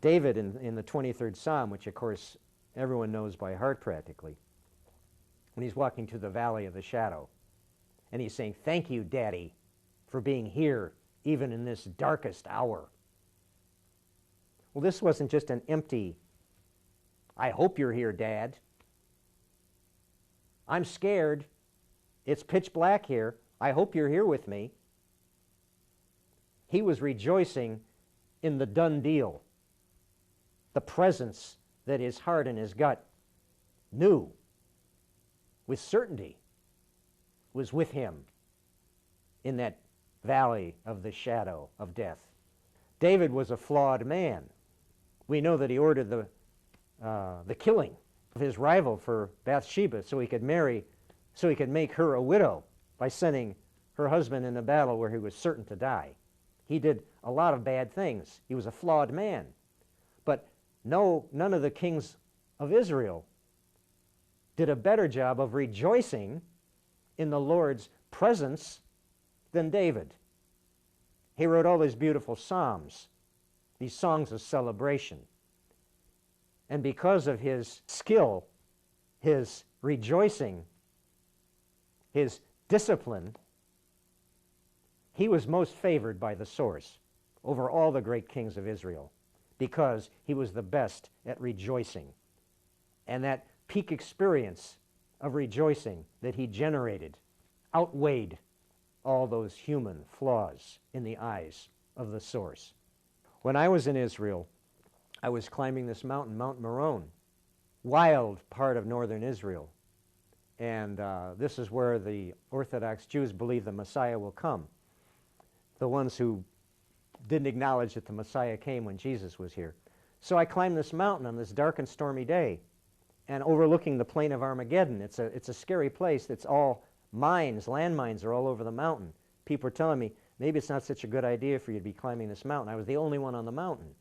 David in the 23rd Psalm, which of course everyone knows by heart practically, when he's walking through the valley of the shadow, and he's saying, "Thank you, Daddy, for being here even in this darkest hour." Well, this wasn't just an empty, "I hope you're here, Dad. I'm scared. It's pitch black here. I hope you're here with me." He was rejoicing in the done deal, the presence that his heart and his gut knew with certainty was with him in that valley of the shadow of death. David was a flawed man. We know that he ordered the killing of his rival for Bathsheba so he could make her a widow by sending her husband into battle where he was certain to die. He did a lot of bad things. He was a flawed man. But none of the kings of Israel did a better job of rejoicing in the Lord's presence than David. He wrote all these beautiful psalms, these songs of celebration. And because of his skill, his rejoicing, his discipline, he was most favored by the source over all the great kings of Israel because he was the best at rejoicing. And that peak experience of rejoicing that he generated outweighed all those human flaws in the eyes of the source. When I was in Israel, I was climbing this mountain, Mount Meron, wild part of northern Israel. And this is where the Orthodox Jews believe the Messiah will come. The ones who didn't acknowledge that the Messiah came when Jesus was here. So I climbed this mountain on this dark and stormy day, and overlooking the plain of Armageddon. It's a scary place. It's all mines, landmines are all over the mountain. People were telling me, maybe it's not such a good idea for you to be climbing this mountain. I was the only one on the mountain.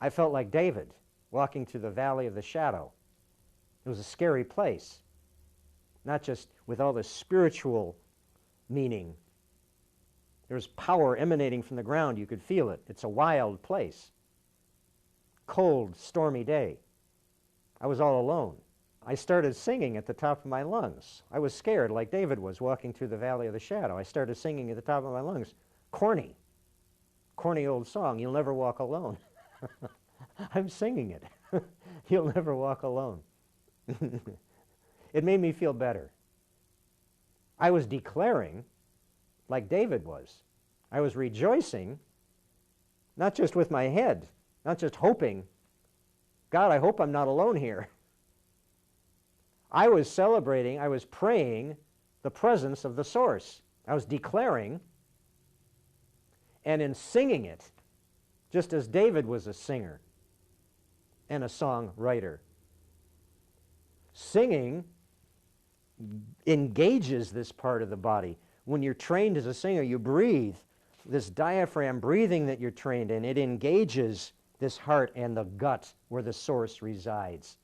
I felt like David, walking through the valley of the shadow. It was a scary place, not just with all the spiritual meaning. There was power emanating from the ground. You could feel it. It's a wild place. Cold, stormy day. I was all alone. I started singing at the top of my lungs. I was scared like David was walking through the valley of the shadow. I started singing at the top of my lungs. Corny old song, "You'll Never Walk Alone." I'm singing it. You'll never walk alone. It made me feel better. I was declaring like David was. I was rejoicing, not just with my head, not just hoping, "God, I hope I'm not alone here." I was celebrating, I was praying the presence of the source. I was declaring, and in singing it, just as David was a singer and a songwriter. Singing engages this part of the body. When you're trained as a singer, you breathe. This diaphragm breathing that you're trained in, it engages this heart and the gut where the source resides.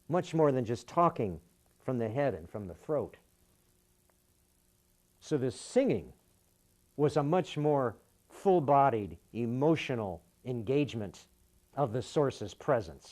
Much more than just talking from the head and from the throat. So this singing was a much more full-bodied, emotional engagement of the source's presence.